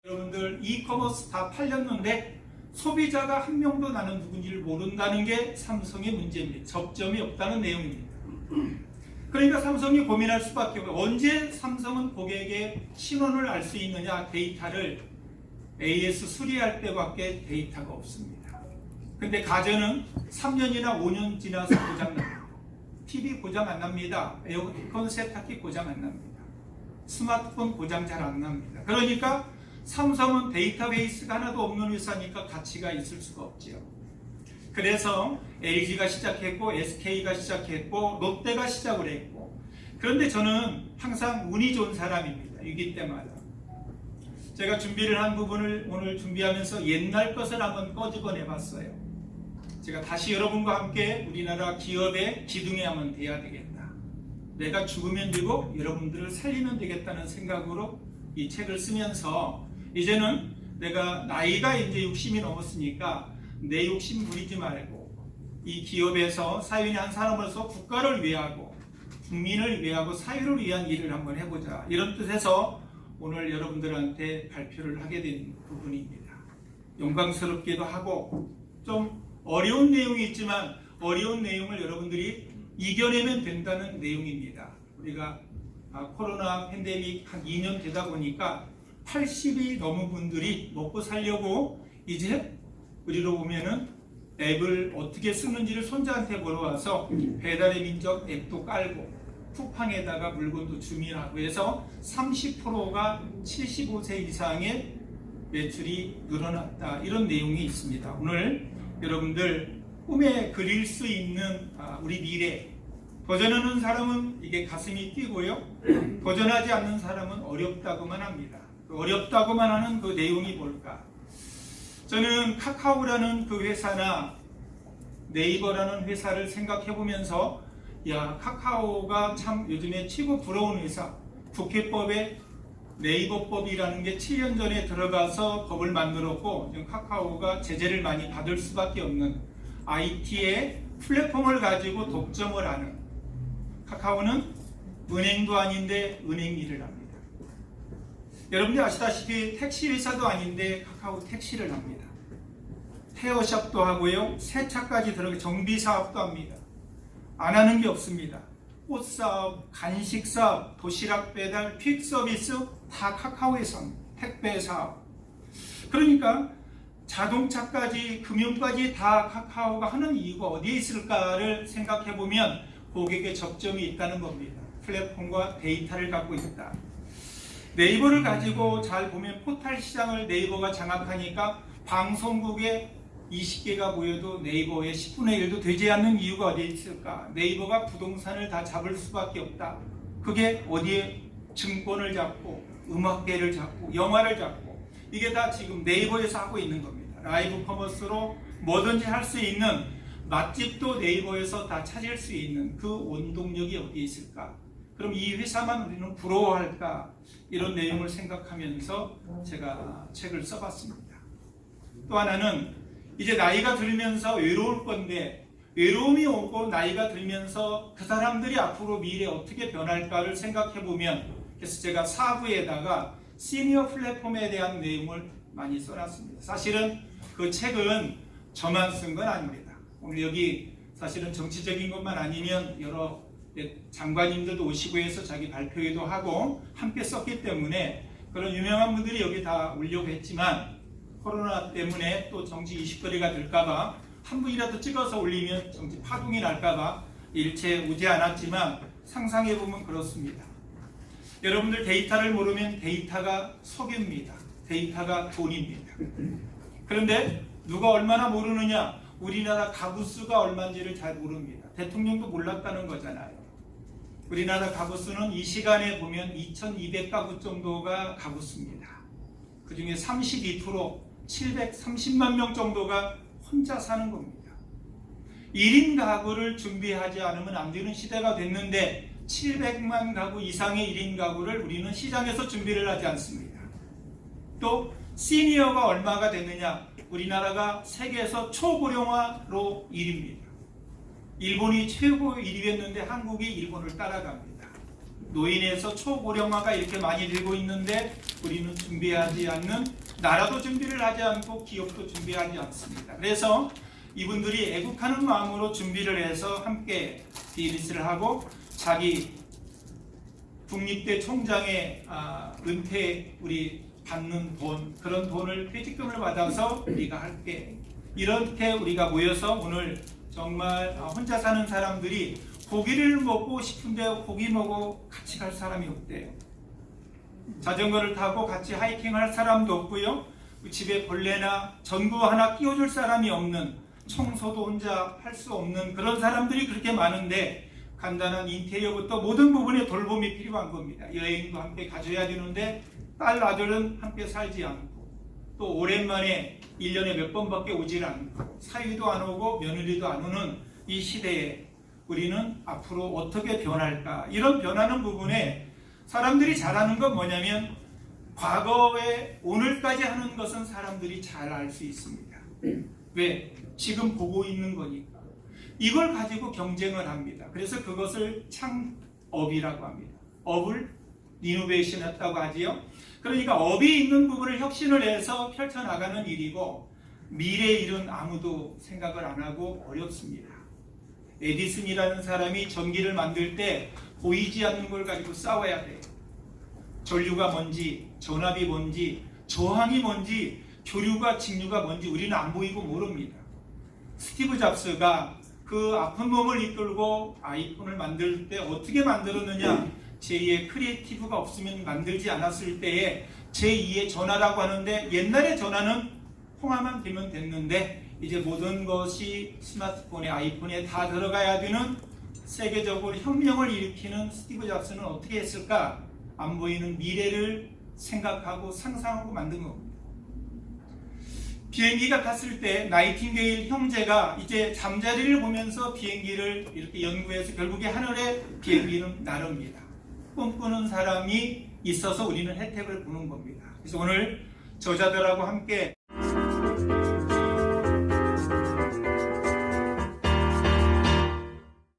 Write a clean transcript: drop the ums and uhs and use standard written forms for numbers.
여러분들 이커머스 다 팔렸는데 소비자가 한 명도 나는 누군지를 모른다는 게 삼성의 문제입니다. 접점이 없다는 내용입니다. 그러니까 삼성이 고민할 수밖에 없어요. 언제 삼성은 고객의 신원을 알 수 있느냐, 데이터를 AS 수리할 때밖에 데이터가 없습니다. 근데 가전은 3년이나 5년 지나서 고장납니다. TV 고장 안 납니다. 에어컨 세탁기 고장 안 납니다. 스마트폰 고장 잘 안 납니다. 그러니까 삼성은 데이터베이스가 하나도 없는 회사니까 가치가 있을 수가 없지요. 그래서 LG가 시작했고 SK가 시작했고 롯데가 시작을 했고, 그런데 저는 항상 운이 좋은 사람입니다. 위기 때마다. 제가 준비를 한 부분을 오늘 준비하면서 옛날 것을 한번 꺼집어내 봤어요. 제가 다시 여러분과 함께 우리나라 기업의 기둥에 한번 돼야 되겠다. 내가 죽으면 되고 여러분들을 살리면 되겠다는 생각으로 이 책을 쓰면서, 이제는 내가 나이가 이제 60이 넘었으니까 내 욕심 부리지 말고 이 기업에서 사회인의 한 사람으로서 국가를 위하고 국민을 위하고 사회를 위한 일을 한번 해보자, 이런 뜻에서 오늘 여러분들한테 발표를 하게 된 부분입니다. 영광스럽기도 하고 좀 어려운 내용이 있지만 어려운 내용을 여러분들이 이겨내면 된다는 내용입니다. 우리가 코로나 팬데믹 한 2년 되다 보니까 80이 넘은 분들이 먹고 살려고 이제 우리로 보면은 앱을 어떻게 쓰는지를 손자한테 물어와서 배달의 민족 앱도 깔고 쿠팡에다가 물건도 주문하고 해서 30%가 75세 이상의 매출이 늘어났다, 이런 내용이 있습니다. 오늘 여러분들 꿈에 그릴 수 있는 우리 미래, 도전하는 사람은 이게 가슴이 뛰고요, 도전하지 않는 사람은 어렵다고만 합니다. 어렵다고만 하는 그 내용이 뭘까? 저는 카카오라는 그 회사나 네이버라는 회사를 생각해 보면서, 야, 카카오가 참 요즘에 최고 부러운 회사. 국회법에 네이버법이라는 게 7년 전에 들어가서 법을 만들었고, 지금 카카오가 제재를 많이 받을 수밖에 없는 IT의 플랫폼을 가지고 독점을 하는, 카카오는 은행도 아닌데 은행 일을 합니다. 여러분들 아시다시피 택시 회사도 아닌데 카카오 택시를 합니다. 헤어샵도 하고요, 세차까지 들어가 정비 사업도 합니다. 안 하는 게 없습니다. 꽃 사업, 간식 사업, 도시락 배달, 퀵 서비스 다 카카오에서 합니다. 택배 사업. 그러니까 자동차까지 금융까지 다 카카오가 하는 이유가 어디에 있을까를 생각해 보면 고객의 접점이 있다는 겁니다. 플랫폼과 데이터를 갖고 있다. 네이버를 가지고 잘 보면 포털 시장을 네이버가 장악하니까 방송국에 20개가 모여도 네이버의 10분의 1도 되지 않는 이유가 어디에 있을까? 네이버가 부동산을 다 잡을 수밖에 없다. 그게 어디에 증권을 잡고 음악계를 잡고 영화를 잡고, 이게 다 지금 네이버에서 하고 있는 겁니다. 라이브 커머스로 뭐든지 할 수 있는, 맛집도 네이버에서 다 찾을 수 있는 그 원동력이 어디에 있을까? 그럼 이 회사만 우리는 부러워할까? 이런 내용을 생각하면서 제가 책을 써봤습니다. 또 하나는 이제 나이가 들면서 외로울 건데, 외로움이 오고 나이가 들면서 그 사람들이 앞으로 미래에 어떻게 변할까를 생각해 보면, 그래서 제가 4부에다가 시니어 플랫폼에 대한 내용을 많이 써놨습니다. 사실은 그 책은 저만 쓴 건 아닙니다. 오늘 여기 사실은 정치적인 것만 아니면 여러 장관님들도 오시고 해서 자기 발표회도 하고 함께 썼기 때문에 그런 유명한 분들이 여기 다 오려고 했지만, 코로나 때문에 또 정치 이슈거리가 될까봐 한 분이라도 찍어서 올리면 정치 파동이 날까봐 일체 오지 않았지만, 상상해보면 그렇습니다. 여러분들 데이터를 모르면 데이터가 석유입니다. 데이터가 돈입니다. 그런데 누가 얼마나 모르느냐? 우리나라 가구 수가 얼마인지를 잘 모릅니다. 대통령도 몰랐다는 거잖아요. 우리나라 가구 수는 이 시간에 보면 2200가구 정도가 가구 수입니다. 그 중에 32%, 730만 명 정도가 혼자 사는 겁니다. 1인 가구를 준비하지 않으면 안 되는 시대가 됐는데 700만 가구 이상의 1인 가구를 우리는 시장에서 준비를 하지 않습니다. 또 시니어가 얼마가 됐느냐? 우리나라가 세계에서 초고령화로 1위입니다. 일본이 최고 1위였는데 한국이 일본을 따라갑니다. 노인에서 초고령화가 이렇게 많이 되고 있는데 우리는 준비하지 않는, 나라도 준비를 하지 않고 기업도 준비하지 않습니다. 그래서 이분들이 애국하는 마음으로 준비를 해서 함께 비즈니스를 하고 자기 국립대 총장의 은퇴 우리 받는 돈, 그런 돈을 퇴직금을 받아서 우리가 할게, 이렇게 우리가 모여서 오늘 정말 혼자 사는 사람들이 고기를 먹고 싶은데 고기 먹고 같이 갈 사람이 없대요. 자전거를 타고 같이 하이킹할 사람도 없고요. 집에 벌레나 전구 하나 끼워줄 사람이 없는, 청소도 혼자 할 수 없는 그런 사람들이 그렇게 많은데 간단한 인테리어부터 모든 부분에 돌봄이 필요한 겁니다. 여행도 함께 가져야 되는데 딸 아들은 함께 살지 않고, 또 오랜만에 1년에 몇 번밖에 오질 않고, 사위도 안 오고 며느리도 안 오는 이 시대에 우리는 앞으로 어떻게 변할까? 이런 변하는 부분에 사람들이 잘하는 건 뭐냐면, 과거에 오늘까지 하는 것은 사람들이 잘 알 수 있습니다. 왜? 지금 보고 있는 거니까. 이걸 가지고 경쟁을 합니다. 그래서 그것을 창업이라고 합니다. 업을 리노베이션 했다고 하지요. 그러니까 업이 있는 부분을 혁신을 해서 펼쳐나가는 일이고, 미래의 일은 아무도 생각을 안 하고 어렵습니다. 에디슨이라는 사람이 전기를 만들 때 보이지 않는 걸 가지고 싸워야 돼요. 전류가 뭔지, 전압이 뭔지, 저항이 뭔지, 교류가 직류가 뭔지 우리는 안 보이고 모릅니다. 스티브 잡스가 그 아픈 몸을 이끌고 아이폰을 만들 때 어떻게 만들었느냐, 제2의 크리에이티브가 없으면 만들지 않았을 때에 제2의 전화라고 하는데, 옛날의 전화는 통화만 되면 됐는데 이제 모든 것이 스마트폰에, 아이폰에 다 들어가야 되는 세계적으로 혁명을 일으키는 스티브 잡스는 어떻게 했을까? 안 보이는 미래를 생각하고 상상하고 만든 겁니다. 비행기가 탔을 때 나이팅게일 형제가 이제 잠자리를 보면서 비행기를 이렇게 연구해서 결국에 하늘에 비행기는 나릅니다. 꿈꾸는 사람이 있어서 우리는 혜택을 보는 겁니다. 그래서 오늘 저자들하고 함께